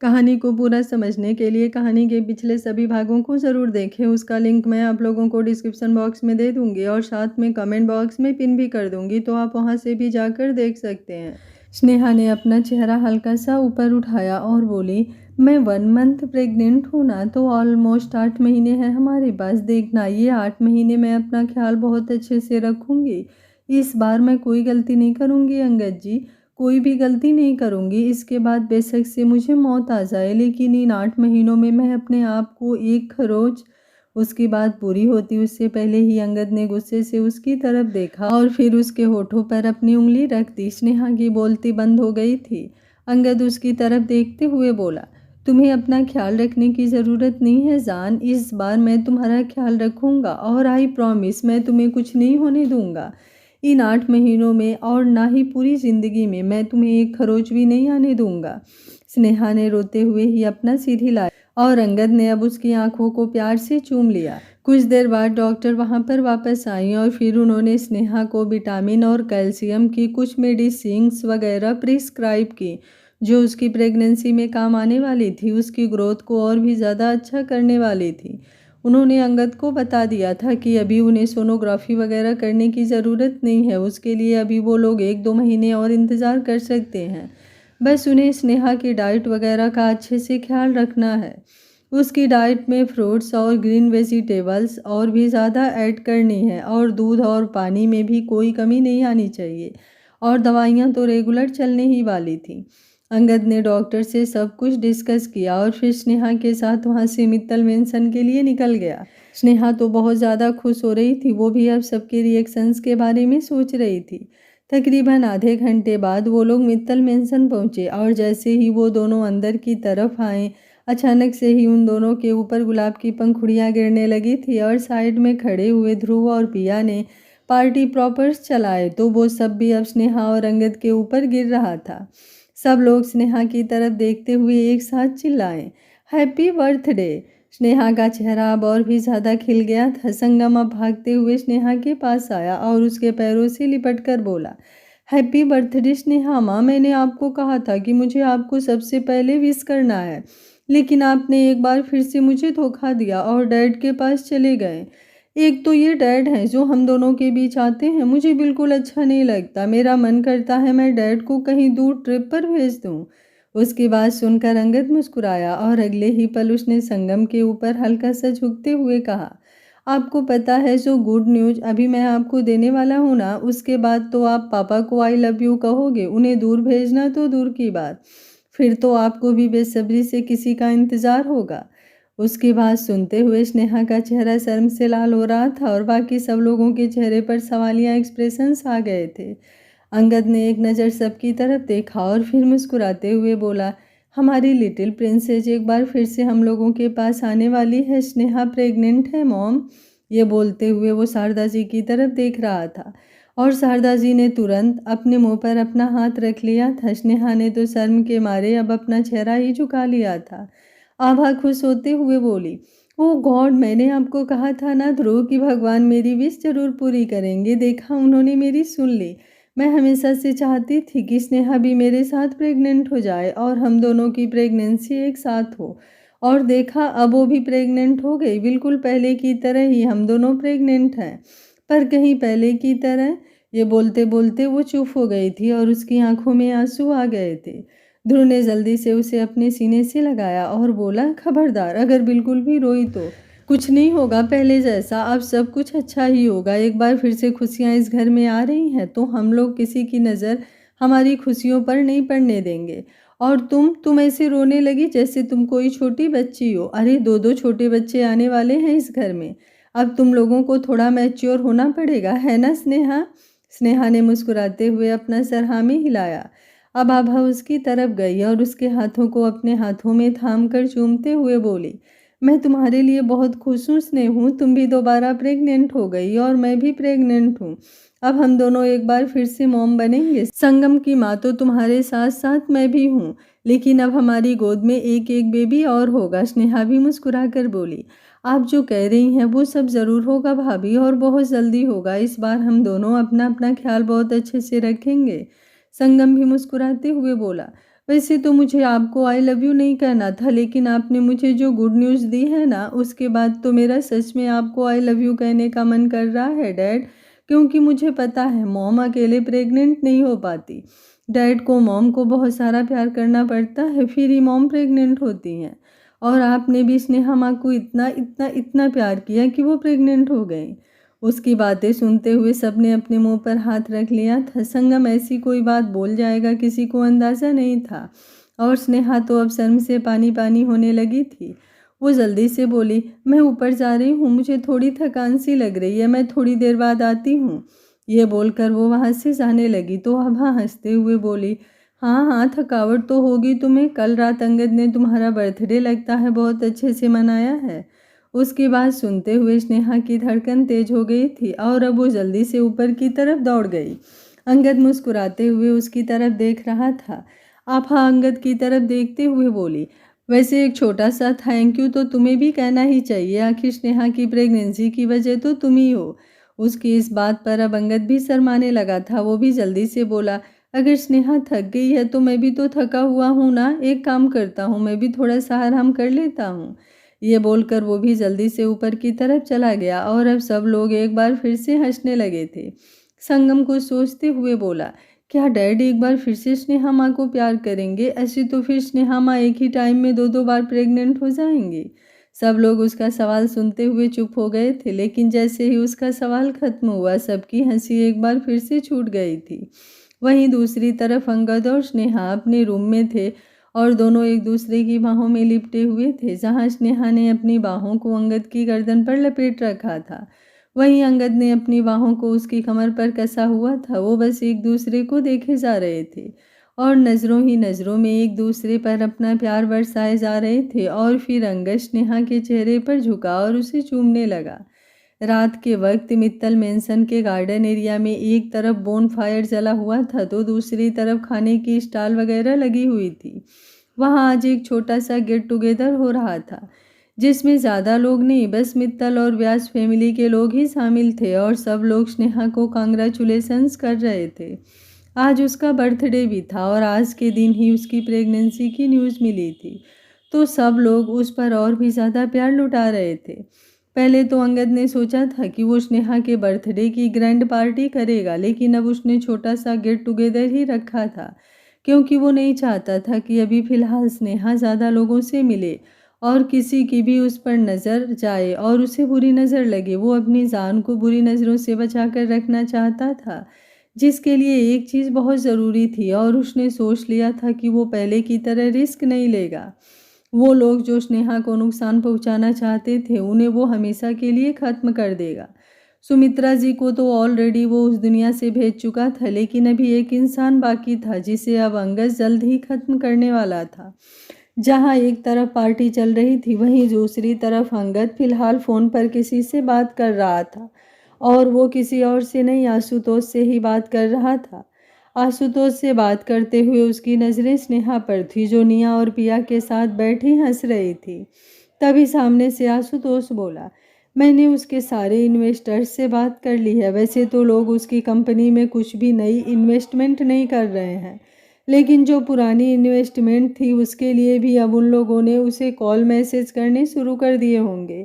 कहानी को पूरा समझने के लिए कहानी के पिछले सभी भागों को ज़रूर देखें। उसका लिंक मैं आप लोगों को डिस्क्रिप्शन बॉक्स में दे दूँगी और साथ में कमेंट बॉक्स में पिन भी कर दूँगी, तो आप वहाँ से भी जाकर देख सकते हैं। स्नेहा ने अपना चेहरा हल्का सा ऊपर उठाया और बोली, मैं 1 मंथ प्रेग्नेंट हूँ ना, तो ऑलमोस्ट 8 महीने हैं हमारे पास। देखना, ये 8 महीने मैं अपना ख्याल बहुत अच्छे से रखूँगी। इस बार मैं कोई गलती नहीं करूँगी अंगद जी, कोई भी गलती नहीं करूँगी। इसके बाद बेशक से मुझे मौत आ जाए, लेकिन इन 8 महीनों में मैं अपने आप को एक खरोच। उसकी बात पूरी होती उससे पहले ही अंगद ने गुस्से से उसकी तरफ देखा और फिर उसके होठों पर अपनी उंगली रख दी। स्नेहा की बोलती बंद हो गई थी। अंगद उसकी तरफ देखते हुए बोला, तुम्हें अपना ख्याल रखने की ज़रूरत नहीं है जान। इस बार मैं तुम्हारा ख्याल रखूँगा और आई प्रॉमिस मैं तुम्हें कुछ नहीं होने दूँगा। इन 8 महीनों में और ना ही पूरी ज़िंदगी में मैं तुम्हें एक खरोच भी नहीं आने दूंगा। स्नेहा ने रोते हुए ही अपना सिर हिलाया और अंगद ने अब उसकी आंखों को प्यार से चूम लिया। कुछ देर बाद डॉक्टर वहां पर वापस आई और फिर उन्होंने स्नेहा को विटामिन और कैल्शियम की कुछ मेडिसिन्स वगैरह प्रिस्क्राइब की, जो उसकी प्रेगनेंसी में काम आने वाली थी, उसकी ग्रोथ को और भी ज़्यादा अच्छा करने वाली थी। उन्होंने अंगद को बता दिया था कि अभी उन्हें सोनोग्राफी वगैरह करने की ज़रूरत नहीं है, उसके लिए अभी वो लोग 1-2 महीने और इंतज़ार कर सकते हैं। बस उन्हें स्नेहा की डाइट वगैरह का अच्छे से ख्याल रखना है। उसकी डाइट में फ्रूट्स और ग्रीन वेजिटेबल्स और भी ज़्यादा ऐड करनी है और दूध और पानी में भी कोई कमी नहीं आनी चाहिए, और दवाइयाँ तो रेगुलर चलने ही वाली थी। अंगद ने डॉक्टर से सब कुछ डिस्कस किया और फिर स्नेहा के साथ वहाँ से मित्तल मेंशन के लिए निकल गया। स्नेहा तो बहुत ज़्यादा खुश हो रही थी, वो भी अब सबके रिएक्शंस के बारे में सोच रही थी। तकरीबन आधे घंटे बाद वो लोग मित्तल मेंशन पहुँचे और जैसे ही वो दोनों अंदर की तरफ आए, अचानक से ही उन दोनों के ऊपर गुलाब की पंखुड़ियाँ गिरने लगी थी और साइड में खड़े हुए ध्रुव और पिया ने पार्टी प्रॉपर्स चलाए, तो वो सब भी अब स्नेहा और अंगद के ऊपर गिर रहा था। सब लोग स्नेहा की तरफ देखते हुए एक साथ चिल्लाए, हैप्पी बर्थडे। स्नेहा का चेहरा अब और भी ज़्यादा खिल गया था। संगम अब भागते हुए स्नेहा के पास आया और उसके पैरों से लिपट कर बोला, हैप्पी बर्थडे स्नेहा माँ, मैंने आपको कहा था कि मुझे आपको सबसे पहले विश करना है, लेकिन आपने एक बार फिर से मुझे धोखा दिया और डैड के पास चले गए। एक तो ये डैड हैं जो हम दोनों के बीच आते हैं, मुझे बिल्कुल अच्छा नहीं लगता। मेरा मन करता है मैं डैड को कहीं दूर ट्रिप पर भेज दूँ। उसकी बात सुनकर अंगद मुस्कुराया और अगले ही पल उसने संगम के ऊपर हल्का सा झुकते हुए कहा, आपको पता है जो गुड न्यूज़ अभी मैं आपको देने वाला हूँ ना, उसके बाद तो आप पापा को आई लव यू कहोगे। उन्हें दूर भेजना तो दूर की बात, फिर तो आपको भी बेसब्री से किसी का इंतज़ार होगा। उसकी बात सुनते हुए स्नेहा का चेहरा शर्म से लाल हो रहा था और बाकी सब लोगों के चेहरे पर सवालिया एक्सप्रेशंस आ गए थे। अंगद ने एक नज़र सबकी तरफ देखा और फिर मुस्कुराते हुए बोला, हमारी लिटिल प्रिंसेस एक बार फिर से हम लोगों के पास आने वाली है। स्नेहा प्रेग्नेंट है मॉम। ये बोलते हुए वो शारदा जी की तरफ देख रहा था और शारदा जी ने तुरंत अपने मुंह पर अपना हाथ रख लिया था। स्नेहा ने तो शर्म के मारे अब अपना चेहरा ही झुका लिया था। आभा खुश होते हुए बोली, ओ गॉड, मैंने आपको कहा था ना ध्रुव कि भगवान मेरी विश जरूर पूरी करेंगे। देखा, उन्होंने मेरी सुन ली। मैं हमेशा से चाहती थी कि स्नेहा भी मेरे साथ प्रेग्नेंट हो जाए और हम दोनों की प्रेगनेंसी एक साथ हो, और देखा अब वो भी प्रेग्नेंट हो गई। बिल्कुल पहले की तरह ही हम दोनों प्रेग्नेंट हैं, पर कहीं पहले की तरह। ये बोलते बोलते वो चुप हो गई थी और उसकी आंखों में आंसू आ गए थे। ध्रुव ने जल्दी से उसे अपने सीने से लगाया और बोला, खबरदार, अगर बिल्कुल भी रोई तो कुछ नहीं होगा पहले जैसा, अब सब कुछ अच्छा ही होगा। एक बार फिर से खुशियाँ इस घर में आ रही हैं, तो हम लोग किसी की नज़र हमारी खुशियों पर नहीं पड़ने देंगे। और तुम ऐसे रोने लगी जैसे तुम कोई छोटी बच्ची हो। अरे 2-2 छोटे बच्चे आने वाले हैं इस घर में, अब तुम लोगों को थोड़ा मैच्योर होना पड़ेगा, है ना स्नेहा। स्नेहा ने मुस्कुराते हुए अपना सर हाँ में हिलाया। अब आभा उसकी तरफ गई और उसके हाथों को अपने हाथों में थाम कर चूमते हुए बोली, मैं तुम्हारे लिए बहुत खुश हूँ स्नेहू, तुम भी दोबारा प्रेग्नेंट हो गई और मैं भी प्रेग्नेंट हूँ। अब हम दोनों एक बार फिर से मॉम बनेंगे। संगम की माँ तो तुम्हारे साथ साथ मैं भी हूँ, लेकिन अब हमारी गोद में एक एक बेबी और होगा। स्नेहा भी मुस्कुरा कर बोली, आप जो कह रही हैं वो सब ज़रूर होगा भाभी, और बहुत जल्दी होगा। इस बार हम दोनों अपना अपना ख्याल बहुत अच्छे से रखेंगे। संगम भी मुस्कुराते हुए बोला, वैसे तो मुझे आपको आई लव यू नहीं कहना था, लेकिन आपने मुझे जो गुड न्यूज़ दी है ना, उसके बाद तो मेरा सच में आपको आई लव यू कहने का मन कर रहा है डैड, क्योंकि मुझे पता है मॉम अकेले प्रेग्नेंट नहीं हो पाती। डैड को मॉम को बहुत सारा प्यार करना पड़ता है, फिर ही मॉम प्रेग्नेंट होती हैं। और आपने भी स्नेहा माँ को इतना इतना इतना प्यार किया कि वो प्रेग्नेंट हो गई। उसकी बातें सुनते हुए सबने अपने मुंह पर हाथ रख लिया था। संगम ऐसी कोई बात बोल जाएगा किसी को अंदाज़ा नहीं था, और स्नेहा तो अब शर्म से पानी पानी होने लगी थी। वो जल्दी से बोली, मैं ऊपर जा रही हूँ, मुझे थोड़ी थकान सी लग रही है, मैं थोड़ी देर बाद आती हूँ। ये बोलकर वो वहाँ से जाने लगी तो आभा हंसते हुए बोली, हाँ हाँ, थकावट तो होगी तुम्हें, कल रात अंगद ने तुम्हारा बर्थडे लगता है बहुत अच्छे से मनाया है। उसकी बात सुनते हुए स्नेहा की धड़कन तेज हो गई थी और अब वो जल्दी से ऊपर की तरफ दौड़ गई। अंगद मुस्कुराते हुए उसकी तरफ देख रहा था। आभा अंगद की तरफ देखते हुए बोली, वैसे एक छोटा सा थैंक यू तो तुम्हें भी कहना ही चाहिए, आखिर स्नेहा की प्रेगनेंसी की वजह तो तुम ही हो। उसकी इस बात पर अब अंगद भी शर्माने लगा था। वो भी जल्दी से बोला, अगर स्नेहा थक गई है तो मैं भी तो थका हुआ हूँ ना, एक काम करता हूँ, मैं भी थोड़ा सा आराम कर लेता हूँ। ये बोलकर वो भी जल्दी से ऊपर की तरफ चला गया और अब सब लोग एक बार फिर से हंसने लगे थे। संगम को सोचते हुए बोला, क्या डैड एक बार फिर से स्नेहा माँ को प्यार करेंगे? ऐसे तो फिर स्नेहा माँ एक ही टाइम में दो दो बार प्रेग्नेंट हो जाएंगी। सब लोग उसका सवाल सुनते हुए चुप हो गए थे, लेकिन जैसे ही उसका सवाल खत्म हुआ सबकी हंसी एक बार फिर से छूट गई थी। वहीं दूसरी तरफ अंगद और स्नेहा अपने रूम में थे और दोनों एक दूसरे की बाहों में लिपटे हुए थे। जहां स्नेहा ने अपनी बाहों को अंगद की गर्दन पर लपेट रखा था, वहीं अंगद ने अपनी बाहों को उसकी कमर पर कसा हुआ था। वो बस एक दूसरे को देखे जा रहे थे और नज़रों ही नज़रों में एक दूसरे पर अपना प्यार बरसाए जा रहे थे। और फिर अंगद स्नेहा के चेहरे पर झुका और उसे चूमने लगा। रात के वक्त मित्तल मेंशन के गार्डन एरिया में एक तरफ बोन फायर जला हुआ था तो दूसरी तरफ खाने की स्टॉल वगैरह लगी हुई थी। वहाँ आज एक छोटा सा गेट टुगेदर हो रहा था, जिसमें ज़्यादा लोग नहीं, बस मित्तल और व्यास फैमिली के लोग ही शामिल थे और सब लोग स्नेहा को कांग्रेचुलेशंस कर रहे थे। आज उसका बर्थडे भी था और आज के दिन ही उसकी प्रेगनेंसी की न्यूज़ मिली थी, तो सब लोग उस पर और भी ज़्यादा प्यार लुटा रहे थे। पहले तो अंगद ने सोचा था कि वो स्नेहा के बर्थडे की ग्रैंड पार्टी करेगा, लेकिन अब उसने छोटा सा गेट टुगेदर ही रखा था, क्योंकि वो नहीं चाहता था कि अभी फ़िलहाल स्नेहा ज़्यादा लोगों से मिले और किसी की भी उस पर नज़र जाए और उसे बुरी नज़र लगे। वो अपनी जान को बुरी नज़रों से बचा कर रखना चाहता था, जिसके लिए एक चीज़ बहुत ज़रूरी थी और उसने सोच लिया था कि वो पहले की तरह रिस्क नहीं लेगा। वो लोग जो स्नेहा को नुकसान पहुंचाना चाहते थे उन्हें वो हमेशा के लिए ख़त्म कर देगा। सुमित्रा जी को तो ऑलरेडी वो उस दुनिया से भेज चुका था, लेकिन अभी एक इंसान बाकी था जिसे अब अंगद जल्द ही ख़त्म करने वाला था। जहाँ एक तरफ पार्टी चल रही थी, वहीं दूसरी तरफ अंगद फिलहाल फ़ोन पर किसी से बात कर रहा था, और वो किसी और से नहीं, आशुतोष से ही बात कर रहा था। आशुतोष से बात करते हुए उसकी नज़रें स्नेहा पर थी, जो निया और पिया के साथ बैठी हंस रही थी। तभी सामने से आशुतोष बोला, मैंने उसके सारे इन्वेस्टर्स से बात कर ली है। वैसे तो लोग उसकी कंपनी में कुछ भी नई इन्वेस्टमेंट नहीं कर रहे हैं, लेकिन जो पुरानी इन्वेस्टमेंट थी उसके लिए भी अब उन लोगों ने उसे कॉल मैसेज करने शुरू कर दिए होंगे,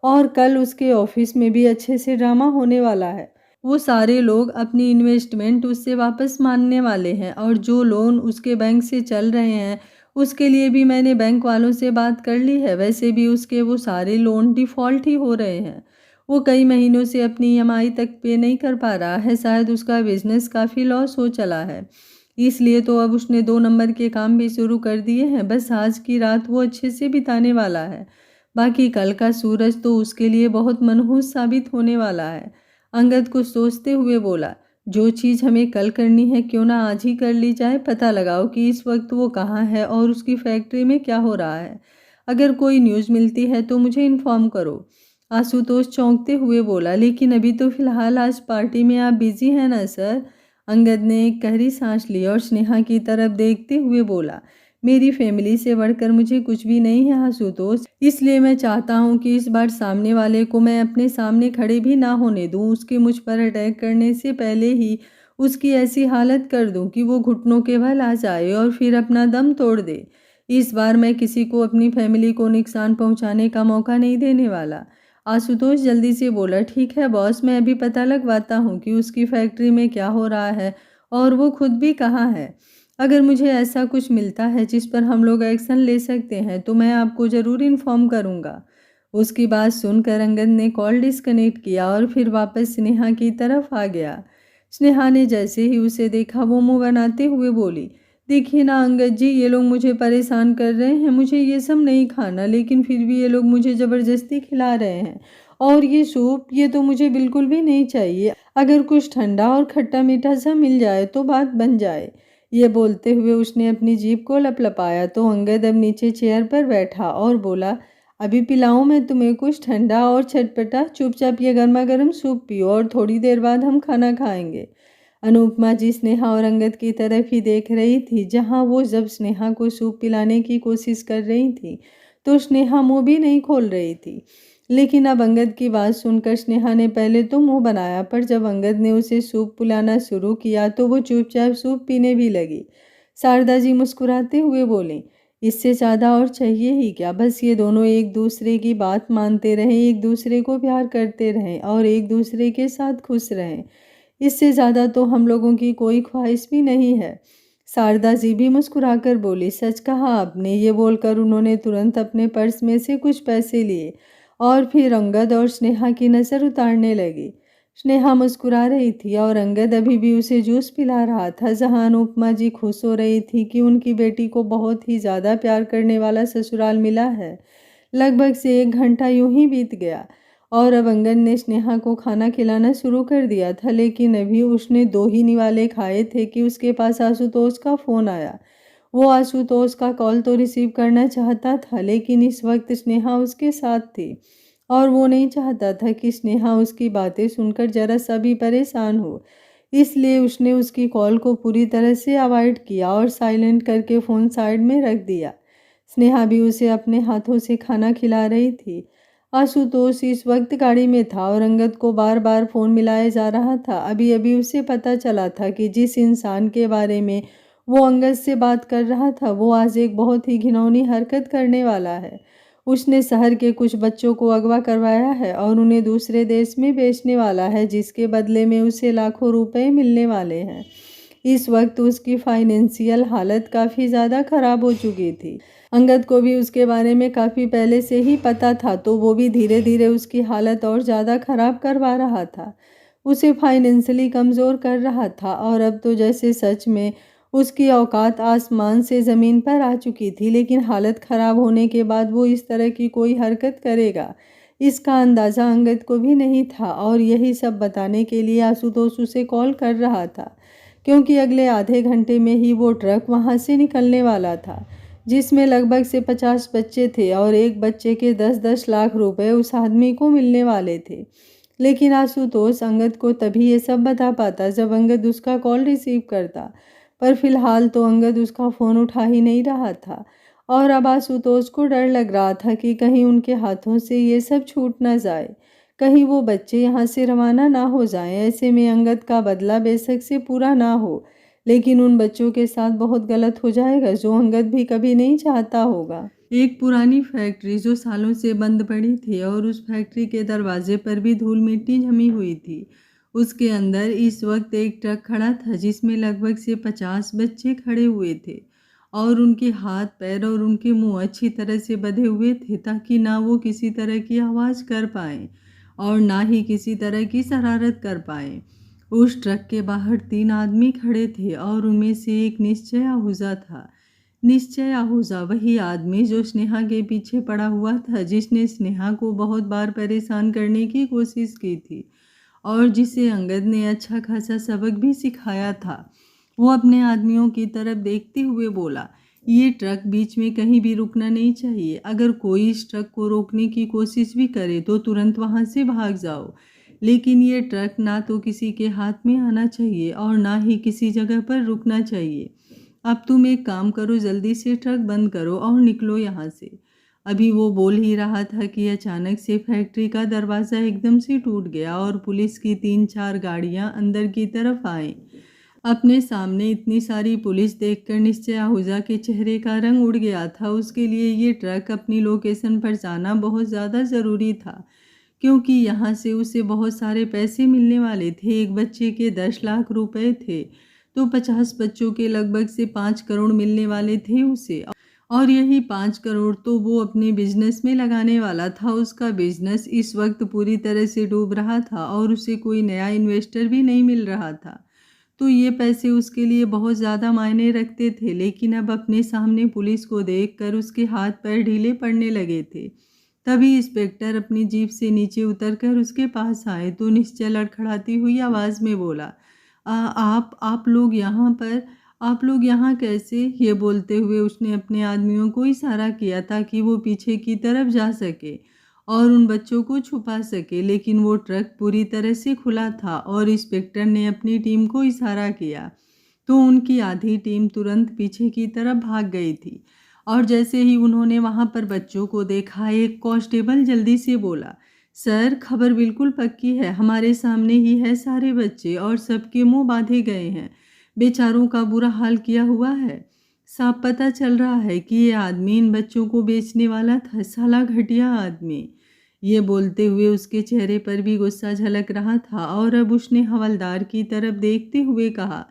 और कल उसके ऑफिस में भी अच्छे से ड्रामा होने वाला है। वो सारे लोग अपनी इन्वेस्टमेंट उससे वापस मांगने वाले हैं, और जो लोन उसके बैंक से चल रहे हैं उसके लिए भी मैंने बैंक वालों से बात कर ली है। वैसे भी उसके वो सारे लोन डिफ़ॉल्ट ही हो रहे हैं। वो कई महीनों से अपनी ईएमआई तक पे नहीं कर पा रहा है। शायद उसका बिजनेस काफ़ी लॉस हो चला है, इसलिए तो अब उसने 2 नंबर के काम भी शुरू कर दिए हैं। बस आज की रात वो अच्छे से बिताने वाला है, बाकी कल का सूरज तो उसके लिए बहुत मनहूस साबित होने वाला है। अंगद कुछ सोचते हुए बोला, जो चीज़ हमें कल करनी है क्यों ना आज ही कर ली जाए। पता लगाओ कि इस वक्त वो कहाँ है और उसकी फैक्ट्री में क्या हो रहा है। अगर कोई न्यूज़ मिलती है तो मुझे इन्फॉर्म करो। आशुतोष चौंकते हुए बोला, लेकिन अभी तो फिलहाल आज पार्टी में आप बिजी हैं ना सर। अंगद ने एक गहरी सांस ली और स्नेहा की तरफ देखते हुए बोला, मेरी फैमिली से बढ़कर मुझे कुछ भी नहीं है आशुतोष, इसलिए मैं चाहता हूँ कि इस बार सामने वाले को मैं अपने सामने खड़े भी ना होने दूँ। उसके मुझ पर अटैक करने से पहले ही उसकी ऐसी हालत कर दूं कि वो घुटनों के बल आ जाए और फिर अपना दम तोड़ दे। इस बार मैं किसी को अपनी फैमिली को नुकसान पहुंचाने का मौका नहीं देने वाला। आशुतोष जल्दी से बोला, ठीक है बॉस, मैं अभी पता लगवाता हूँ कि उसकी फैक्ट्री में क्या हो रहा है और वो खुद भी कहाँ है। अगर मुझे ऐसा कुछ मिलता है जिस पर हम लोग एक्शन ले सकते हैं तो मैं आपको ज़रूर इन्फॉर्म करूँगा। उसकी बात सुनकर अंगद ने कॉल डिस्कनेक्ट किया और फिर वापस स्नेहा की तरफ आ गया। स्नेहा ने जैसे ही उसे देखा वो मुंह बनाते हुए बोली, देखिए ना अंगद जी, ये लोग मुझे परेशान कर रहे हैं। मुझे ये सब नहीं खाना, लेकिन फिर भी ये लोग मुझे ज़बरदस्ती खिला रहे हैं। और ये सूप, ये तो मुझे बिल्कुल भी नहीं चाहिए। अगर कुछ ठंडा और खट्टा मीठा सा मिल जाए तो बात बन जाए। ये बोलते हुए उसने अपनी जीभ को लपलपाया तो अंगद अब नीचे चेयर पर बैठा और बोला, अभी पिलाऊं मैं तुम्हें कुछ ठंडा और चटपटा? चुपचाप ये गर्मा गर्म सूप पियो और थोड़ी देर बाद हम खाना खाएंगे। अनुपमा जी स्नेहा और अंगद की तरफ ही देख रही थी। जहां वो जब स्नेहा को सूप पिलाने की कोशिश कर रही थी तो स्नेहा मुंह भी नहीं खोल रही थी। लेकिन अब अंगद की बात सुनकर स्नेहा ने पहले तो मुंह बनाया, पर जब अंगद ने उसे सूप पिलाना शुरू किया तो वो चुपचाप सूप पीने भी लगी। शारदा जी मुस्कुराते हुए बोली, इससे ज़्यादा और चाहिए ही क्या? बस ये दोनों एक दूसरे की बात मानते रहें, एक दूसरे को प्यार करते रहें और एक दूसरे के साथ खुश रहें। इससे ज़्यादा तो हम लोगों की कोई ख्वाहिश भी नहीं है। शारदा जी भी मुस्कुराकर बोली, सच कहा आपने। ये बोलकर उन्होंने तुरंत अपने पर्स में से कुछ पैसे लिए और फिर अंगद और स्नेहा की नज़र उतारने लगी। स्नेहा मुस्कुरा रही थी और अंगद अभी भी उसे जूस पिला रहा था। जहां अनुपमा जी खुश हो रही थी कि उनकी बेटी को बहुत ही ज़्यादा प्यार करने वाला ससुराल मिला है। लगभग से 1 घंटा यूं ही बीत गया और अब अंगद ने स्नेहा को खाना खिलाना शुरू कर दिया था, लेकिन अभी उसने 2 ही निवाले खाए थे कि उसके पास आशुतोष का फ़ोन आया। वो आशुतोष का कॉल तो रिसीव करना चाहता था, लेकिन इस वक्त स्नेहा उसके साथ थी और वो नहीं चाहता था कि स्नेहा उसकी बातें सुनकर जरा सा भी परेशान हो। इसलिए उसने उसकी कॉल को पूरी तरह से अवॉइड किया और साइलेंट करके फ़ोन साइड में रख दिया। स्नेहा भी उसे अपने हाथों से खाना खिला रही थी। आशुतोष इस वक्त गाड़ी में था और अंगद को बार बार फ़ोन मिलाया जा रहा था। अभी अभी उसे पता चला था कि जिस इंसान के बारे में वो अंगद से बात कर रहा था वो आज एक बहुत ही घिनौनी हरकत करने वाला है। उसने शहर के कुछ बच्चों को अगवा करवाया है और उन्हें दूसरे देश में बेचने वाला है, जिसके बदले में उसे लाखों रुपए मिलने वाले हैं। इस वक्त उसकी फाइनेंशियल हालत काफ़ी ज़्यादा ख़राब हो चुकी थी। अंगद को भी उसके बारे में काफ़ी पहले से ही पता था, तो वो भी धीरे धीरे उसकी हालत और ज़्यादा ख़राब करवा रहा था। उसे फाइनेंशियली कमज़ोर कर रहा था और अब तो जैसे सच में उसकी औकात आसमान से ज़मीन पर आ चुकी थी। लेकिन हालत ख़राब होने के बाद वो इस तरह की कोई हरकत करेगा, इसका अंदाज़ा अंगद को भी नहीं था। और यही सब बताने के लिए आशुतोष उसे कॉल कर रहा था, क्योंकि अगले आधे घंटे में ही वो ट्रक वहाँ से निकलने वाला था, जिसमें लगभग से 50 बच्चे थे और एक बच्चे के 10-10 लाख रुपए उस आदमी को मिलने वाले थे। लेकिन आशुतोष अंगद को तभी ये सब बता पाता जब अंगद उसका कॉल रिसीव करता, पर फिलहाल तो अंगद उसका फ़ोन उठा ही नहीं रहा था। और अब आशुतोष को डर लग रहा था कि कहीं उनके हाथों से ये सब छूट ना जाए, कहीं वो बच्चे यहाँ से रवाना ना हो जाएं। ऐसे में अंगद का बदला बेशक से पूरा ना हो, लेकिन उन बच्चों के साथ बहुत गलत हो जाएगा, जो अंगद भी कभी नहीं चाहता होगा। एक पुरानी फैक्ट्री जो सालों से बंद पड़ी थी और उस फैक्ट्री के दरवाजे पर भी धूल मिट्टी जमी हुई थी। उसके अंदर इस वक्त एक ट्रक खड़ा था जिसमें लगभग से 50 बच्चे खड़े हुए थे और उनके हाथ पैर और उनके मुंह अच्छी तरह से बंधे हुए थे, ताकि ना वो किसी तरह की आवाज़ कर पाएँ और ना ही किसी तरह की शरारत कर पाएँ। उस ट्रक के बाहर 3 आदमी खड़े थे और उनमें से एक निश्चय आहूजा था। निश्चय आहूजा वही आदमी जो स्नेहा के पीछे पड़ा हुआ था, जिसने स्नेहा को बहुत बार परेशान करने की कोशिश की थी और जिसे अंगद ने अच्छा खासा सबक भी सिखाया था। वो अपने आदमियों की तरफ देखते हुए बोला, ये ट्रक बीच में कहीं भी रुकना नहीं चाहिए। अगर कोई इस ट्रक को रोकने की कोशिश भी करे तो तुरंत वहां से भाग जाओ, लेकिन ये ट्रक ना तो किसी के हाथ में आना चाहिए और ना ही किसी जगह पर रुकना चाहिए। अब तुम एक काम करो, जल्दी से ट्रक बंद करो और निकलो यहाँ से। अभी वो बोल ही रहा था कि अचानक से फैक्ट्री का दरवाज़ा एकदम से टूट गया और पुलिस की 3-4 गाड़ियाँ अंदर की तरफ आईं। अपने सामने इतनी सारी पुलिस देखकर निश्चय आहूजा के चेहरे का रंग उड़ गया था। उसके लिए ये ट्रक अपनी लोकेशन पर जाना बहुत ज़्यादा ज़रूरी था, क्योंकि यहाँ से उसे बहुत सारे पैसे मिलने वाले थे। एक बच्चे के 10 लाख रुपए थे, तो 50 बच्चों के लगभग से 5 करोड़ मिलने वाले थे उसे। और यही 5 करोड़ तो वो अपने बिजनेस में लगाने वाला था। उसका बिजनेस इस वक्त पूरी तरह से डूब रहा था और उसे कोई नया इन्वेस्टर भी नहीं मिल रहा था। तो ये पैसे उसके लिए बहुत ज़्यादा मायने रखते थे, लेकिन अब अपने सामने पुलिस को देखकर उसके हाथ पैर ढीले पड़ने लगे थे। तभी इंस्पेक्टर अपनी जीप से नीचे उतरकर उसके पास आए तो निश्चय लड़खड़ाती हुई आवाज़ में बोला, आप लोग यहाँ पर, आप लोग यहाँ कैसे?" ये बोलते हुए उसने अपने आदमियों को इशारा किया ताकि वो पीछे की तरफ जा सके और उन बच्चों को छुपा सके, लेकिन वो ट्रक पूरी तरह से खुला था और इंस्पेक्टर ने अपनी टीम को इशारा किया तो उनकी आधी टीम तुरंत पीछे की तरफ भाग गई थी। और जैसे ही उन्होंने वहां पर बच्चों को देखा, एक कांस्टेबल जल्दी से बोला, "सर, खबर बिल्कुल पक्की है, हमारे सामने ही है सारे बच्चे और सबके मुंह बांधे गए हैं। बेचारों का बुरा हाल किया हुआ है। साफ पता चल रहा है कि ये आदमी इन बच्चों को बेचने वाला था, साला घटिया आदमी।" ये बोलते हुए उसके चेहरे पर भी गुस्सा झलक रहा था और अब उसने हवलदार की तरफ देखते हुए कहा,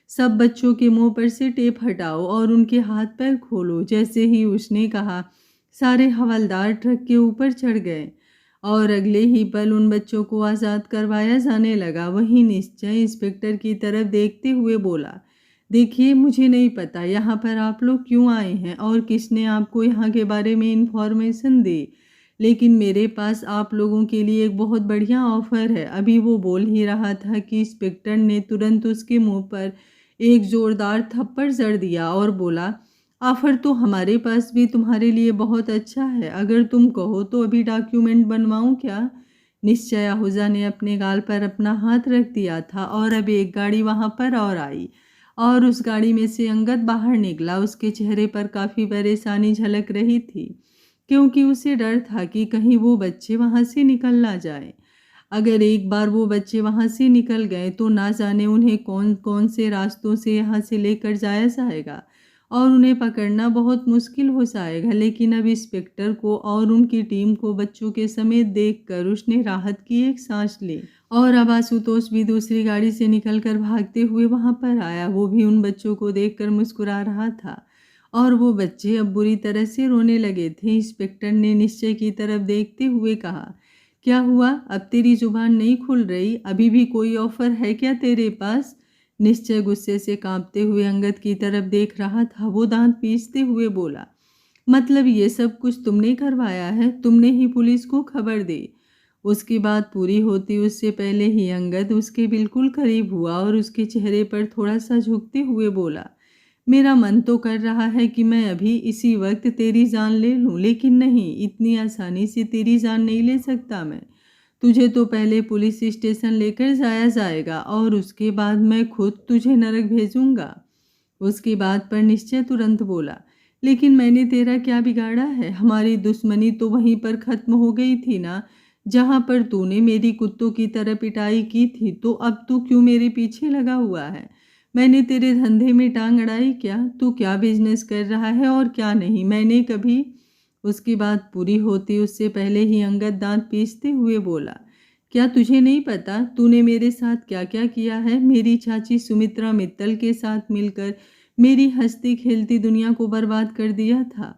"सब बच्चों के मुंह पर से टेप हटाओ और उनके हाथ पैर खोलो।" जैसे ही उसने कहा, सारे हवलदार ट्रक के ऊपर चढ़ गए और अगले ही पल उन बच्चों को आज़ाद करवाया जाने लगा। वहीं निश्चय इंस्पेक्टर की तरफ देखते हुए बोला, "देखिए, मुझे नहीं पता यहाँ पर आप लोग क्यों आए हैं और किसने आपको यहाँ के बारे में इन्फॉर्मेशन दी, लेकिन मेरे पास आप लोगों के लिए एक बहुत बढ़िया ऑफ़र है।" अभी वो बोल ही रहा था कि इंस्पेक्टर ने तुरंत उसके मुंह पर एक ज़ोरदार थप्पड़ जड़ दिया और बोला, "ऑफ़र तो हमारे पास भी तुम्हारे लिए बहुत अच्छा है। अगर तुम कहो तो अभी डॉक्यूमेंट बनवाऊं क्या?" निश्चय आहूजा ने अपने गाल पर अपना हाथ रख दिया था और अब एक गाड़ी वहां पर और आई और उस गाड़ी में से अंगद बाहर निकला। उसके चेहरे पर काफ़ी परेशानी झलक रही थी, क्योंकि उसे डर था कि कहीं वो बच्चे वहां से निकल ना जाए। अगर एक बार वो बच्चे वहां से निकल गए तो ना जाने उन्हें कौन कौन से रास्तों से यहाँ से लेकर जाया जाएगा और उन्हें पकड़ना बहुत मुश्किल हो जाएगा। लेकिन अब इंस्पेक्टर को और उनकी टीम को बच्चों के समेत देखकर उसने राहत की एक सांस ली। और अब आशुतोष भी दूसरी गाड़ी से निकलकर भागते हुए वहां पर आया। वो भी उन बच्चों को देखकर मुस्कुरा रहा था और वो बच्चे अब बुरी तरह से रोने लगे थे। इंस्पेक्टर ने निश्चय की तरफ देखते हुए कहा, "क्या हुआ? अब तेरी जुबान नहीं खुल रही? अभी भी कोई ऑफर है क्या तेरे पास?" निश्चय गुस्से से कांपते हुए अंगद की तरफ देख रहा था। वो दांत पीसते हुए बोला, "मतलब ये सब कुछ तुमने करवाया है? तुमने ही पुलिस को खबर दी?" उसकी बात पूरी होती उससे पहले ही अंगद उसके बिल्कुल करीब हुआ और उसके चेहरे पर थोड़ा सा झुकते हुए बोला, "मेरा मन तो कर रहा है कि मैं अभी इसी वक्त तेरी जान ले लूं, लेकिन नहीं, इतनी आसानी से तेरी जान नहीं ले सकता मैं। तुझे तो पहले पुलिस स्टेशन लेकर जाया जाएगा और उसके बाद मैं खुद तुझे नरक भेजूंगा।" उसकी बात पर निश्चय तुरंत बोला, "लेकिन मैंने तेरा क्या बिगाड़ा है? हमारी दुश्मनी तो वहीं पर खत्म हो गई थी ना, जहां पर तूने मेरी कुत्तों की तरह पिटाई की थी। तो अब तू क्यों मेरे पीछे लगा हुआ है? मैंने तेरे धंधे में टांग अड़ाई क्या? तू क्या बिजनेस कर रहा है और क्या नहीं? मैंने कभी..." उसकी बात पूरी होती उससे पहले ही अंगद दांत पीसते हुए बोला, "क्या तुझे नहीं पता तूने मेरे साथ क्या क्या किया है? मेरी चाची सुमित्रा मित्तल के साथ मिलकर मेरी हंसती खेलती दुनिया को बर्बाद कर दिया था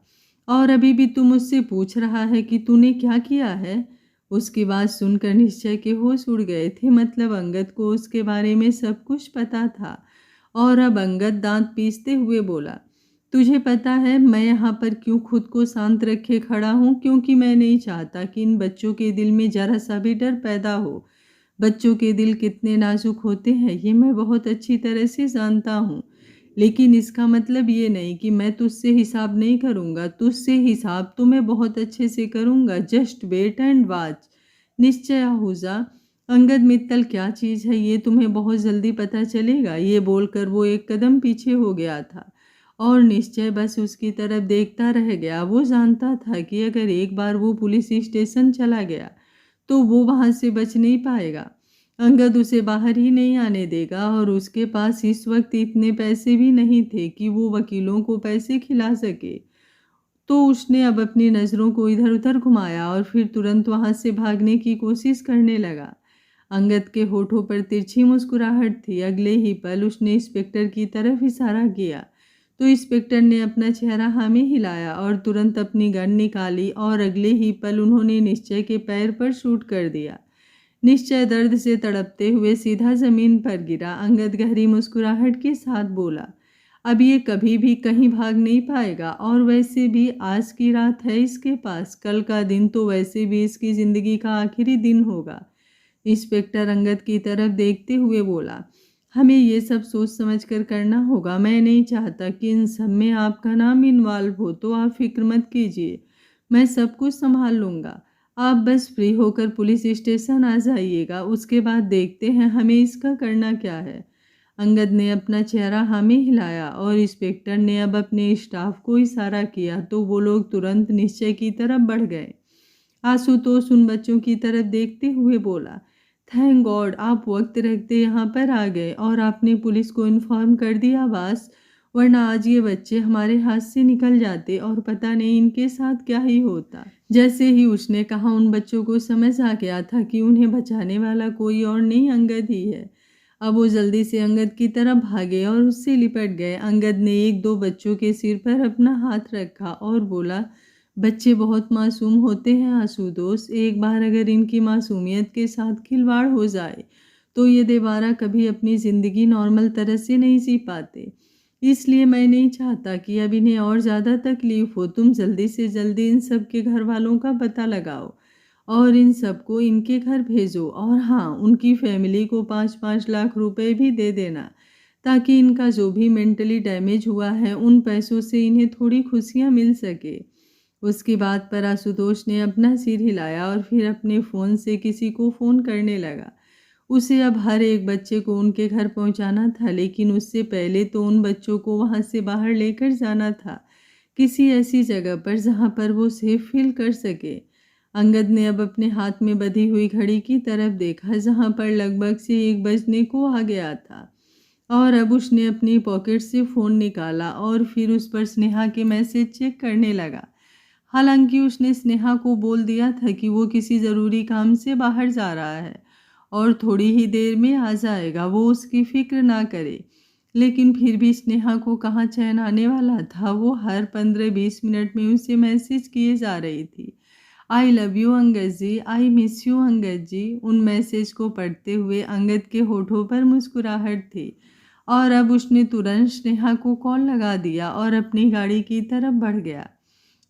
और अभी भी तू मुझसे पूछ रहा है कि तूने क्या किया है?" उसकी बात सुनकर निश्चय के होश उड़ गए थे। मतलब अंगद को उसके बारे में सब कुछ पता था। और अब अंगद दांत पीसते हुए बोला, "तुझे पता है मैं यहाँ पर क्यों खुद को शांत रखे खड़ा हूँ? क्योंकि मैं नहीं चाहता कि इन बच्चों के दिल में जरा सा भी डर पैदा हो। बच्चों के दिल कितने नाजुक होते हैं ये मैं बहुत अच्छी तरह से जानता हूँ, लेकिन इसका मतलब ये नहीं कि मैं तुझसे हिसाब नहीं करूँगा। तुझसे हिसाब तो मैं बहुत अच्छे से करूँगा। Just wait and watch. Nishchay Ahuja, Angad Mittal क्या चीज़ है ये तुम्हें बहुत जल्दी पता चलेगा।" ये बोलकर वो एक कदम पीछे हो गया था और निश्चय बस उसकी तरफ देखता रह गया। वो जानता था कि अगर एक बार वो पुलिस स्टेशन चला गया तो वो वहां से बच नहीं पाएगा अंगद उसे बाहर ही नहीं आने देगा और उसके पास इस वक्त इतने पैसे भी नहीं थे कि वो वकीलों को पैसे खिला सके। तो उसने अब अपनी नज़रों को इधर उधर घुमाया और फिर तुरंत वहां से भागने की कोशिश करने लगा। अंगद के होठों पर तिरछी मुस्कुराहट थी। अगले ही पल उसने इंस्पेक्टर की तरफ इशारा किया तो इंस्पेक्टर ने अपना चेहरा हाँ में हिलाया और तुरंत अपनी गन निकाली और अगले ही पल उन्होंने निश्चय के पैर पर शूट कर दिया। निश्चय दर्द से तड़पते हुए सीधा जमीन पर गिरा। अंगद गहरी मुस्कुराहट के साथ बोला, अब ये कभी भी कहीं भाग नहीं पाएगा और वैसे भी आज की रात है इसके पास, कल का दिन तो वैसे भी इसकी ज़िंदगी का आखिरी दिन होगा। इंस्पेक्टर अंगद की तरफ देखते हुए बोला, हमें ये सब सोच समझ कर करना होगा। मैं नहीं चाहता कि इन सब में आपका नाम इन्वॉल्व हो, तो आप फिक्र मत कीजिए, मैं सब कुछ संभाल लूँगा। आप बस फ्री होकर पुलिस स्टेशन आ जाइएगा, उसके बाद देखते हैं हमें इसका करना क्या है। अंगद ने अपना चेहरा हाँ में हिलाया और इंस्पेक्टर ने अब अपने स्टाफ को इशारा किया तो वो लोग तुरंत निश्चय की तरफ बढ़ गए। आशुतोष उन बच्चों की तरफ देखते हुए बोला, थैंक गॉड आप वक्त रखते यहाँ पर आ गए और आपने पुलिस को इन्फॉर्म कर दिया बस, वरना आज ये बच्चे हमारे हाथ से निकल जाते और पता नहीं इनके साथ क्या ही होता। जैसे ही उसने कहा उन बच्चों को समझ आ गया था कि उन्हें बचाने वाला कोई और नहीं अंगद ही है। अब वो जल्दी से अंगद की तरफ भागे और उससे लिपट गए। अंगद ने एक दो बच्चों के सिर पर अपना हाथ रखा और बोला, बच्चे बहुत मासूम होते हैं आशुतोष, एक बार अगर इनकी मासूमियत के साथ खिलवाड़ हो जाए तो ये दोबारा कभी अपनी ज़िंदगी नॉर्मल तरह से नहीं जी पाते। इसलिए मैं नहीं चाहता कि अब इन्हें और ज़्यादा तकलीफ हो। तुम जल्दी से जल्दी इन सब के घर वालों का पता लगाओ और इन सबको इनके घर भेजो और हाँ, उनकी फैमिली को 5-5 लाख रुपए भी दे देना ताकि इनका जो भी मेंटली डैमेज हुआ है उन पैसों से इन्हें थोड़ी खुशियाँ मिल सके। उसकी बात पर आशुतोष ने अपना सिर हिलाया और फिर अपने फ़ोन से किसी को फ़ोन करने लगा। उसे अब हर एक बच्चे को उनके घर पहुंचाना था, लेकिन उससे पहले तो उन बच्चों को वहां से बाहर लेकर जाना था, किसी ऐसी जगह पर जहां पर वो सेफ फील कर सके। अंगद ने अब अपने हाथ में बंधी हुई घड़ी की तरफ देखा जहां पर लगभग से 1 बजने को आ गया था और अब उसने अपनी पॉकेट से फ़ोन निकाला और फिर उस पर स्नेहा के मैसेज चेक करने लगा। हालांकि उसने स्नेहा को बोल दिया था कि वो किसी ज़रूरी काम से बाहर जा रहा है और थोड़ी ही देर में आ जाएगा, वो उसकी फिक्र ना करे। लेकिन फिर भी स्नेहा को कहाँ चैन आने वाला था। वो हर 15-20 मिनट में उसे मैसेज किए जा रही थी, I love you Angad ji, I miss you Angad ji. उन मैसेज को पढ़ते हुए अंगद के होठों पर मुस्कुराहट थी और अब उसने तुरंत स्नेहा को कॉल लगा दिया और अपनी गाड़ी की तरफ बढ़ गया।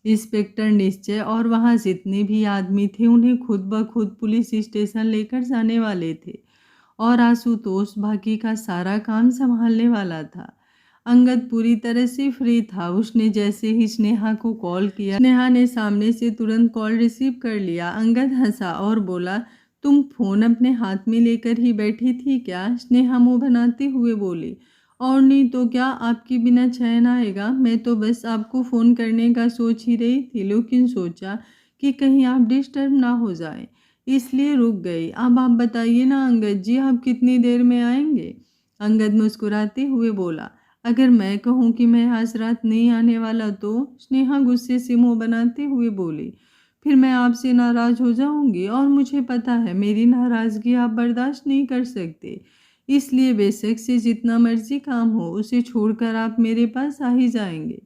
इंस्पेक्टर निश्चय और वहाँ जितने भी आदमी थे उन्हें खुद ब खुद पुलिस स्टेशन लेकर जाने वाले थे और आशुतोष बाकी का सारा काम संभालने वाला था। अंगद पूरी तरह से फ्री था। उसने जैसे ही स्नेहा को कॉल किया, स्नेहा ने सामने से तुरंत कॉल रिसीव कर लिया। अंगद हंसा और बोला, तुम फोन अपने हाथ में लेकर ही बैठी थी क्या? स्नेहा मुंह बनाते हुए बोली, और नहीं तो क्या, आपके बिना चैन आएगा। मैं तो बस आपको फ़ोन करने का सोच ही रही थी, लेकिन सोचा कि कहीं आप डिस्टर्ब ना हो जाए, इसलिए रुक गई। अब आप बताइए ना अंगद जी, आप कितनी देर में आएंगे? अंगद मुस्कुराते हुए बोला, अगर मैं कहूँ कि मैं आज रात नहीं आने वाला तो? स्नेहा गुस्से से मुँह बनाते हुए बोली, फिर मैं आपसे नाराज़ हो जाऊंगी और मुझे पता है मेरी नाराज़गी आप बर्दाश्त नहीं कर सकते, इसलिए बेशक से जितना मर्जी काम हो उसे छोड़कर आप मेरे पास आ ही जाएंगे।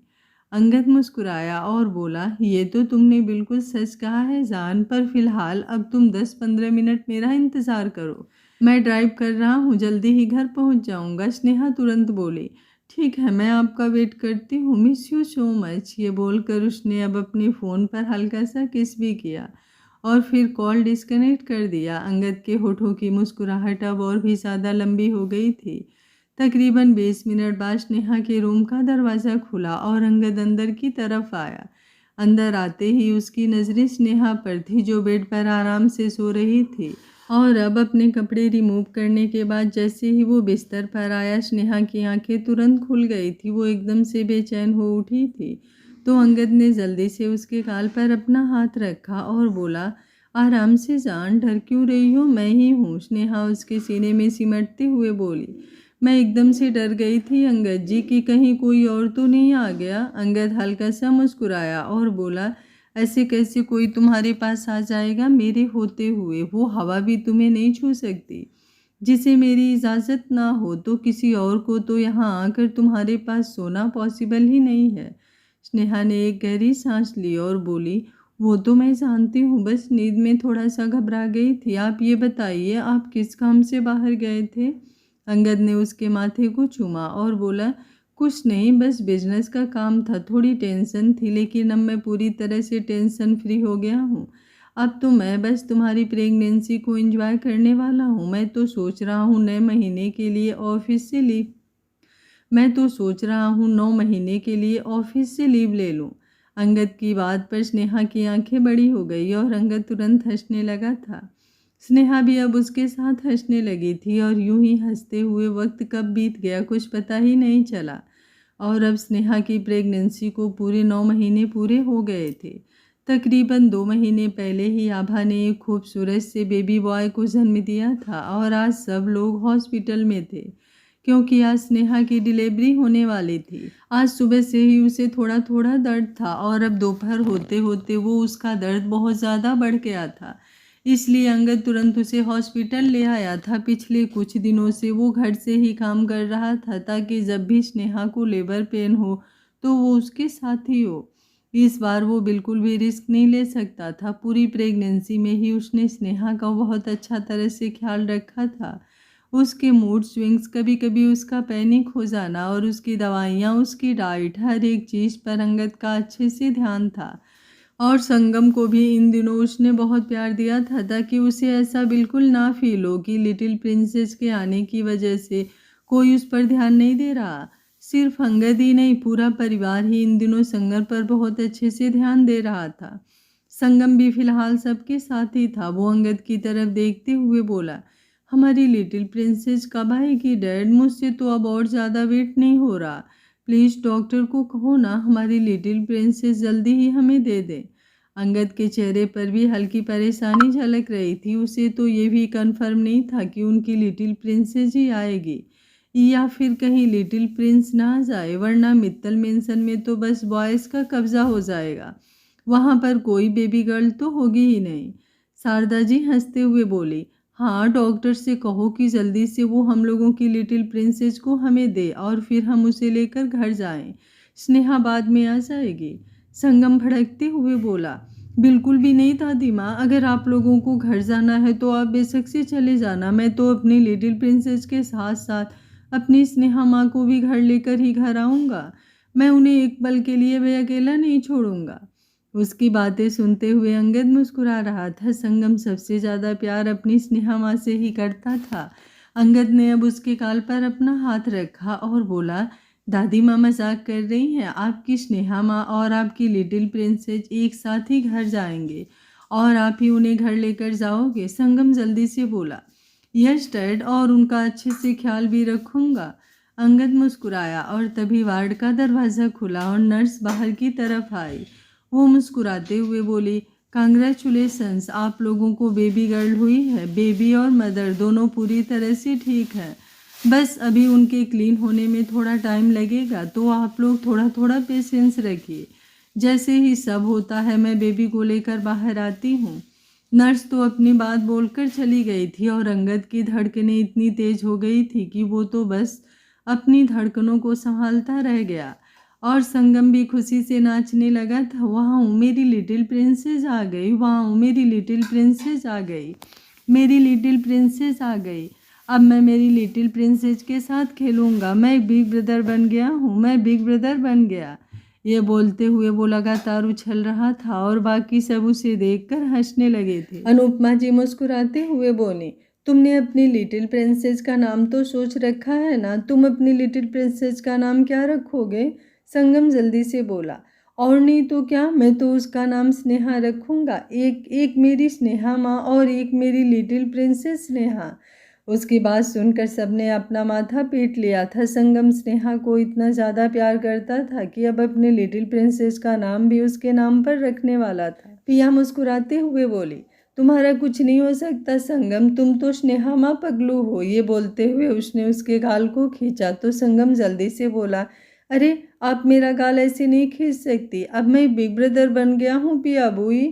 अंगद मुस्कुराया और बोला, ये तो तुमने बिल्कुल सच कहा है जान, पर फिलहाल अब तुम 10-15 मिनट मेरा इंतज़ार करो, मैं ड्राइव कर रहा हूँ, जल्दी ही घर पहुँच जाऊँगा। स्नेहा तुरंत बोली, ठीक है, मैं आपका वेट करती हूँ, मिस यू सो मच। ये बोलकर उसने अब अपने फ़ोन पर हल्का सा किस भी किया और फिर कॉल डिस्कनेक्ट कर दिया। अंगद के होठों की मुस्कुराहट अब और भी ज़्यादा लंबी हो गई थी। तकरीबन 20 मिनट बाद स्नेहा के रूम का दरवाज़ा खुला और अंगद अंदर की तरफ आया। अंदर आते ही उसकी नज़रें स्नेहा पर थी जो बेड पर आराम से सो रही थी और अब अपने कपड़े रिमूव करने के बाद जैसे ही वो बिस्तर पर आया, स्नेहा की आंखें तुरंत खुल गई थी। वो एकदम से बेचैन हो उठी थी तो अंगद ने जल्दी से उसके गाल पर अपना हाथ रखा और बोला, आराम से जान, डर क्यों रही हो? मैं ही हूँ, स्नेहा उसके सीने में सिमटते हुए बोली। मैं एकदम से डर गई थी अंगद जी कि कहीं कोई और तो नहीं आ गया। अंगद हल्का सा मुस्कुराया और बोला, ऐसे कैसे कोई तुम्हारे पास आ जाएगा मेरे होते हुए? वो हवा भी तुम्हें नहीं छू सकती। जिसे मेरी इजाज़त ना हो तो किसी और को तो यहाँ आकर तुम्हारे पास सोना पॉसिबल ही नहीं है। स्नेहा ने एक गहरी सांस ली और बोली, वो तो मैं जानती हूँ, बस नींद में थोड़ा सा घबरा गई थी। आप ये बताइए, आप किस काम से बाहर गए थे? अंगद ने उसके माथे को चूमा और बोला, कुछ नहीं, बस बिजनेस का काम था, थोड़ी टेंशन थी, लेकिन अब मैं पूरी तरह से टेंशन फ्री हो गया हूँ। अब तो मैं बस तुम्हारी प्रेगनेंसी को एंजॉय करने वाला हूँ। मैं तो सोच रहा हूँ 9 महीने के लिए ऑफिस से लीव ले लूँ। अंगद की बात पर स्नेहा की आंखें बड़ी हो गई और अंगद तुरंत हंसने लगा था। स्नेहा भी अब उसके साथ हंसने लगी थी और यूं ही हंसते हुए वक्त कब बीत गया कुछ पता ही नहीं चला। और अब स्नेहा की प्रेगनेंसी को पूरे 9 महीने पूरे हो गए थे। तकरीबन 2 महीने पहले ही आभा ने एक खूबसूरत से बेबी बॉय को जन्म दिया था और आज सब लोग हॉस्पिटल में थे क्योंकि आज स्नेहा की डिलीवरी होने वाली थी। आज सुबह से ही उसे थोड़ा थोड़ा दर्द था और अब दोपहर होते होते वो उसका दर्द बहुत ज़्यादा बढ़ गया था। इसलिए अंगद तुरंत उसे हॉस्पिटल ले आया था। पिछले कुछ दिनों से वो घर से ही काम कर रहा था ताकि जब भी स्नेहा को लेबर पेन हो तो वो उसके साथ ही हो। इस बार वो बिल्कुल भी रिस्क नहीं ले सकता था। पूरी प्रेगनेंसी में ही उसने स्नेहा का बहुत अच्छा तरह से ख्याल रखा था। उसके मूड स्विंग्स, कभी कभी उसका पैनिक हो जाना और उसकी दवाइयाँ, उसकी डाइट, हर एक चीज़ पर अंगद का अच्छे से ध्यान था। और संगम को भी इन दिनों उसने बहुत प्यार दिया था ताकि उसे ऐसा बिल्कुल ना फील हो कि लिटिल प्रिंसेस के आने की वजह से कोई उस पर ध्यान नहीं दे रहा। सिर्फ अंगद ही नहीं, पूरा परिवार ही इन दिनों संगम पर बहुत अच्छे से ध्यान दे रहा था। संगम भी फिलहाल सबके साथ ही था। वो अंगद की तरफ देखते हुए बोला, हमारी लिटिल प्रिंसेस कब आएगी डैड? मुझसे तो अब और ज़्यादा वेट नहीं हो रहा। प्लीज़ डॉक्टर को कहो ना हमारी लिटिल प्रिंसेस जल्दी ही हमें दे दे। अंगद के चेहरे पर भी हल्की परेशानी झलक रही थी। उसे तो ये भी कंफर्म नहीं था कि उनकी लिटिल प्रिंसेस ही आएगी या फिर कहीं लिटिल प्रिंस ना आ जाए, वरना मित्तल मेंशन में तो बस बॉयज़ का कब्जा हो जाएगा। वहाँ पर कोई बेबी गर्ल तो होगी ही नहीं। शारदा जी हंसते हुए बोली, हाँ, डॉक्टर से कहो कि जल्दी से वो हम लोगों की लिटिल प्रिंसेस को हमें दे और फिर हम उसे लेकर घर जाएं। स्नेहा बाद में आ जाएगी। संगम भड़कते हुए बोला, बिल्कुल भी नहीं दादी माँ, अगर आप लोगों को घर जाना है तो आप बेशक से चले जाना। मैं तो अपनी लिटिल प्रिंसेस के साथ साथ अपनी स्नेहा माँ को भी घर लेकर ही घर आऊँगा। मैं उन्हें एक पल के लिए भी अकेला नहीं छोड़ूंगा। उसकी बातें सुनते हुए अंगद मुस्कुरा रहा था। संगम सबसे ज़्यादा प्यार अपनी स्नेहा माँ से ही करता था। अंगद ने अब उसके गाल पर अपना हाथ रखा और बोला, दादी माँ मजाक कर रही हैं। आपकी स्नेहा माँ और आपकी लिटिल प्रिंसेस एक साथ ही घर जाएंगे और आप ही उन्हें घर लेकर जाओगे? संगम जल्दी से बोला, यस डैड, और उनका अच्छे से ख्याल भी रखूंगा। अंगद मुस्कुराया और तभी वार्ड का दरवाज़ा खुला और नर्स बाहर की तरफ आई। वो मुस्कुराते हुए बोली, कांग्रेचुलेसन्स, आप लोगों को बेबी गर्ल हुई है। बेबी और मदर दोनों पूरी तरह से ठीक हैं। बस अभी उनके क्लीन होने में थोड़ा टाइम लगेगा, तो आप लोग थोड़ा थोड़ा पेशेंस रखिए। जैसे ही सब होता है मैं बेबी को लेकर बाहर आती हूँ। नर्स तो अपनी बात बोलकर चली गई थी और अंगद की धड़कनें इतनी तेज हो गई थी कि वो तो बस अपनी धड़कनों को संभालता रह गया। और संगम भी खुशी से नाचने लगा था। वाह, मेरी लिटिल प्रिंसेस आ गई, वाह, मेरी लिटिल प्रिंसेस आ गई, मेरी लिटिल प्रिंसेस आ गई। अब मैं मेरी लिटिल प्रिंसेस के साथ खेलूंगा। मैं बिग ब्रदर बन गया हूँ, मैं बिग ब्रदर बन गया। ये बोलते हुए वो लगातार उछल रहा था और बाकी सब उसे देखकर हंसने लगे थे। अनुपमा जी मुस्कुराते हुए बोली, तुमने अपनी लिटिल प्रिंसेस का नाम तो सोच रखा है ना? तुम अपनी लिटिल प्रिंसेस का नाम क्या रखोगे? संगम जल्दी से बोला, और नहीं तो क्या, मैं तो उसका नाम स्नेहा रखूंगा। एक एक मेरी स्नेहा माँ और एक मेरी लिटिल प्रिंसेस स्नेहा। उसकी बात सुनकर सबने अपना माथा पीट लिया था। संगम स्नेहा को इतना ज़्यादा प्यार करता था कि अब अपने लिटिल प्रिंसेस का नाम भी उसके नाम पर रखने वाला था। पिया मुस्कुराते हुए बोली, तुम्हारा कुछ नहीं हो सकता संगम, तुम तो स्नेहा माँ पगलू हो। ये बोलते हुए उसने उसके गाल को खींचा तो संगम जल्दी से बोला, अरे आप मेरा गाल ऐसे नहीं खींच सकती, अब मैं बिग ब्रदर बन गया हूँ पिया बुई,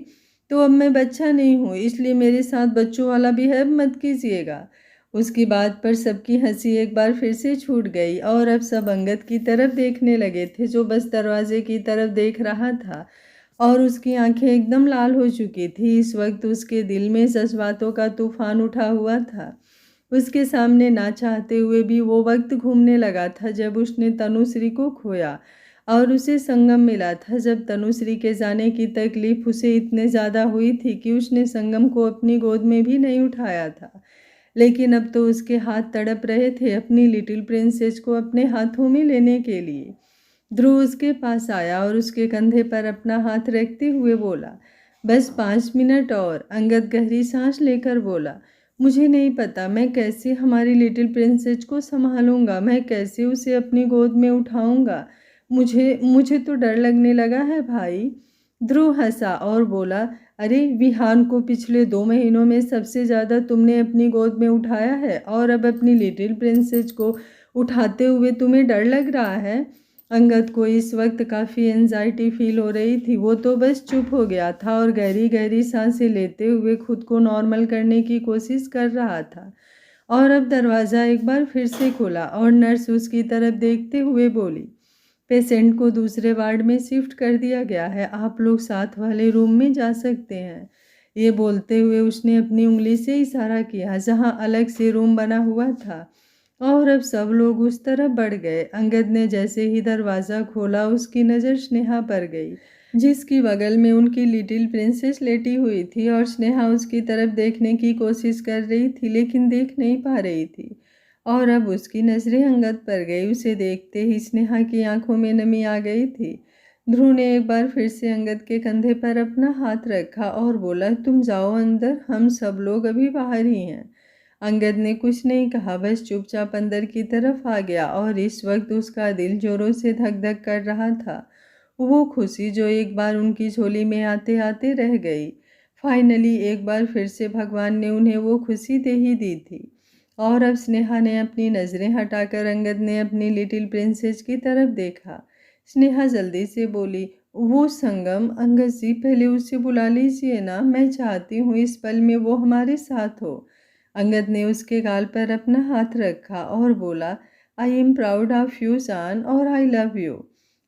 तो अब मैं बच्चा नहीं हूँ, इसलिए मेरे साथ बच्चों वाला बिहेव मत कीजिएगा। उसकी बात पर सबकी हंसी एक बार फिर से छूट गई और अब सब अंगद की तरफ देखने लगे थे, जो बस दरवाजे की तरफ देख रहा था और उसकी आंखें एकदम लाल हो चुकी थी। इस वक्त उसके दिल में जज्बातों का तूफान उठा हुआ था। उसके सामने ना चाहते हुए भी वो वक्त घूमने लगा था जब उसने तनुश्री को खोया और उसे संगम मिला था, जब तनुश्री के जाने की तकलीफ उसे इतने ज़्यादा हुई थी कि उसने संगम को अपनी गोद में भी नहीं उठाया था। लेकिन अब तो उसके हाथ तड़प रहे थे अपनी लिटिल प्रिंसेस को अपने हाथों में लेने के लिए। ध्रुव उसके पास आया और उसके कंधे पर अपना हाथ रखते हुए बोला, बस 5 मिनट और। अंगद गहरी सांस लेकर बोला, मुझे नहीं पता मैं कैसे हमारी लिटिल प्रिंसेस को संभालूंगा, मैं कैसे उसे अपनी गोद में उठाऊंगा। मुझे मुझे तो डर लगने लगा है भाई। ध्रुव हंसा और बोला, अरे विहान को पिछले 2 महीनों में सबसे ज़्यादा तुमने अपनी गोद में उठाया है और अब अपनी लिटिल प्रिंसेस को उठाते हुए तुम्हें डर लग रहा है। अंगद को इस वक्त काफ़ी एंजाइटी फील हो रही थी। वो तो बस चुप हो गया था और गहरी गहरी सांसें लेते हुए खुद को नॉर्मल करने की कोशिश कर रहा था। और अब दरवाज़ा एक बार फिर से खुला और नर्स उसकी तरफ देखते हुए बोली, पेशेंट को दूसरे वार्ड में शिफ्ट कर दिया गया है, आप लोग साथ वाले रूम में जा सकते हैं। ये बोलते हुए उसने अपनी उंगली से इशारा किया जहां अलग से रूम बना हुआ था और अब सब लोग उस तरफ बढ़ गए। अंगद ने जैसे ही दरवाज़ा खोला उसकी नज़र स्नेहा पर गई, जिसकी बगल में उनकी लिटिल प्रिंसेस लेटी हुई थी और स्नेहा उसकी तरफ देखने की कोशिश कर रही थी लेकिन देख नहीं पा रही थी। और अब उसकी नज़रें अंगद पर गई। उसे देखते ही स्नेहा की आंखों में नमी आ गई थी। ध्रुव ने एक बार फिर से अंगद के कंधे पर अपना हाथ रखा और बोला, तुम जाओ अंदर, हम सब लोग अभी बाहर ही हैं। अंगद ने कुछ नहीं कहा, बस चुपचाप अंदर की तरफ आ गया और इस वक्त उसका दिल जोरों से धक धक कर रहा था। वो खुशी जो एक बार उनकी झोली में आते आते रह गई, फाइनली एक बार फिर से भगवान ने उन्हें वो खुशी दे ही दी थी। और अब स्नेहा ने अपनी नज़रें हटाकर अंगद ने अपनी लिटिल प्रिंसेस की तरफ देखा। स्नेहा जल्दी से बोली, वो संगम। अंगद जी पहले उसे बुला लीजिए ना, मैं चाहती हूँ इस पल में वो हमारे साथ हो। अंगद ने उसके गाल पर अपना हाथ रखा और बोला, I am proud of you जान और आई लव यू।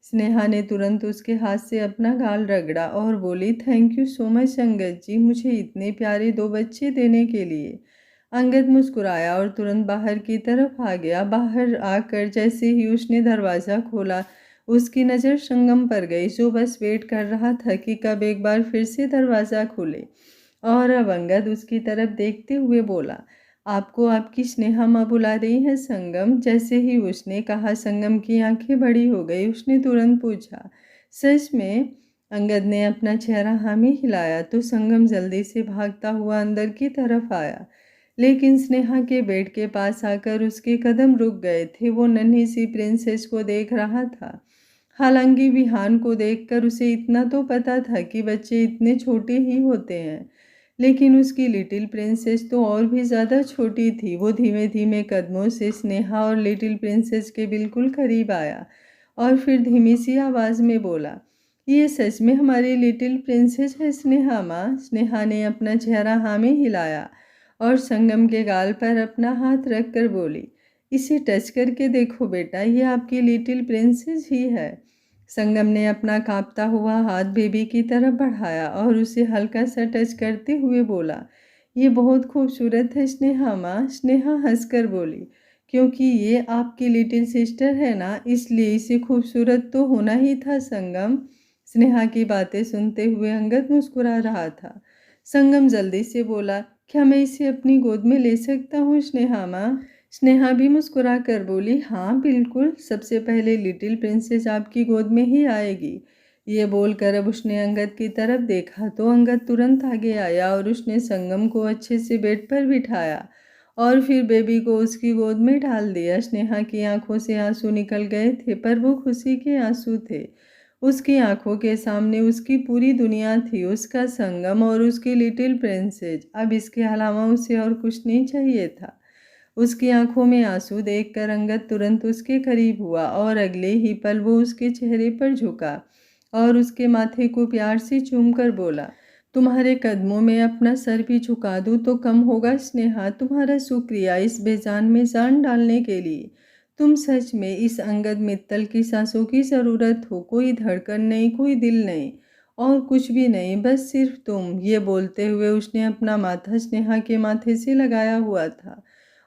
स्नेहा ने तुरंत उसके हाथ से अपना गाल रगड़ा और बोली, thank you so much Angad ji, मुझे इतने प्यारे 2 बच्चे देने के लिए। अंगद मुस्कुराया और तुरंत बाहर की तरफ आ गया। बाहर आकर जैसे ही उसने दरवाज़ा खोला उसकी नज़र संगम पर गई, जो बस वेट कर रहा था कि कब एक बार फिर से दरवाज़ा खुले। और अब अंगद उसकी तरफ देखते हुए बोला, आपको आपकी स्नेहा माँ बुला रही है संगम। जैसे ही उसने कहा संगम की आंखें बड़ी हो गई। उसने तुरंत पूछा, सच में? अंगद ने अपना चेहरा हाँ में हिलाया तो संगम जल्दी से भागता हुआ अंदर की तरफ आया, लेकिन स्नेहा के बेड के पास आकर उसके कदम रुक गए थे। वो नन्ही सी प्रिंसेस को देख रहा था। हालांकि विहान को देखकर उसे इतना तो पता था कि बच्चे इतने छोटे ही होते हैं, लेकिन उसकी लिटिल प्रिंसेस तो और भी ज़्यादा छोटी थी। वो धीमे धीमे कदमों से स्नेहा और लिटिल प्रिंसेस के बिल्कुल करीब आया और फिर धीमी सी आवाज़ में बोला, ये सच में हमारी लिटिल प्रिंसेस है स्नेहा माँ। स्नेहा ने अपना चेहरा हाँ में हिलाया और संगम के गाल पर अपना हाथ रखकर बोली, इसे टच करके देखो बेटा, ये आपकी लिटिल प्रिंसेस ही है। संगम ने अपना कांपता हुआ हाथ बेबी की तरफ बढ़ाया और उसे हल्का सा टच करते हुए बोला, ये बहुत खूबसूरत है स्नेहा माँ। स्नेहा हंसकर बोली, क्योंकि ये आपकी लिटिल सिस्टर है ना, इसलिए इसे खूबसूरत तो होना ही था संगम। स्नेहा की बातें सुनते हुए अंगद मुस्कुरा रहा था। संगम जल्दी से बोला, क्या मैं इसे अपनी गोद में ले सकता हूँ स्नेहा माँ? स्नेहा भी मुस्कुरा कर बोली, हाँ बिल्कुल, सबसे पहले लिटिल प्रिंसेस आपकी गोद में ही आएगी। ये बोलकर अब उसने अंगद की तरफ देखा तो अंगद तुरंत आगे आया और उसने संगम को अच्छे से बेड पर बिठाया और फिर बेबी को उसकी गोद में डाल दिया। स्नेहा की आंखों से आंसू निकल गए थे पर वो खुशी के आंसू थे। उसकी आंखों के सामने उसकी पूरी दुनिया थी, उसका संगम और उसकी लिटिल प्रिंसेस। अब इसके अलावा उसे और कुछ नहीं चाहिए था। उसकी आंखों में आंसू देखकर अंगद तुरंत उसके करीब हुआ और अगले ही पल वो उसके चेहरे पर झुका और उसके माथे को प्यार से चूमकर बोला, तुम्हारे कदमों में अपना सर भी झुका दूं तो कम होगा स्नेहा। तुम्हारा शुक्रिया इस बेजान में जान डालने के लिए। तुम सच में इस अंगद मित्तल की सांसों की ज़रूरत हो। कोई धड़कन नहीं, कोई दिल नहीं और कुछ भी नहीं, बस सिर्फ तुम। ये बोलते हुए उसने अपना माथा स्नेहा के माथे से लगाया हुआ था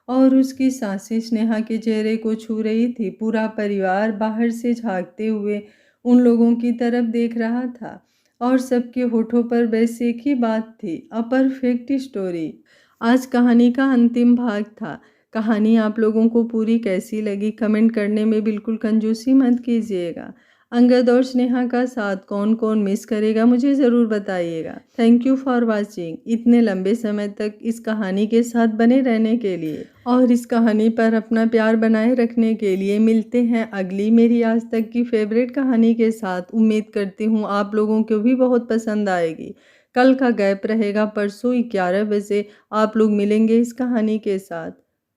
और उसकी सांसें स्नेहा के चेहरे को छू रही थी। पूरा परिवार बाहर से झांकते हुए उन लोगों की तरफ देख रहा था और सबके होठों पर बस एक ही बात थी, अ परफेक्ट स्टोरी। आज कहानी का अंतिम भाग था। कहानी आप लोगों को पूरी कैसी लगी कमेंट करने में बिल्कुल कंजूसी मत कीजिएगा। अंगद और स्नेहा का साथ कौन कौन मिस करेगा मुझे ज़रूर बताइएगा। Thank you for watching. इतने लंबे समय तक इस कहानी के साथ बने रहने के लिए और इस कहानी पर अपना प्यार बनाए रखने के लिए मिलते हैं अगली मेरी आज तक की फेवरेट कहानी के साथ। उम्मीद करती हूँ आप लोगों को भी बहुत पसंद आएगी। कल का गैप रहेगा, परसों 11 बजे आप लोग मिलेंगे इस कहानी के साथ।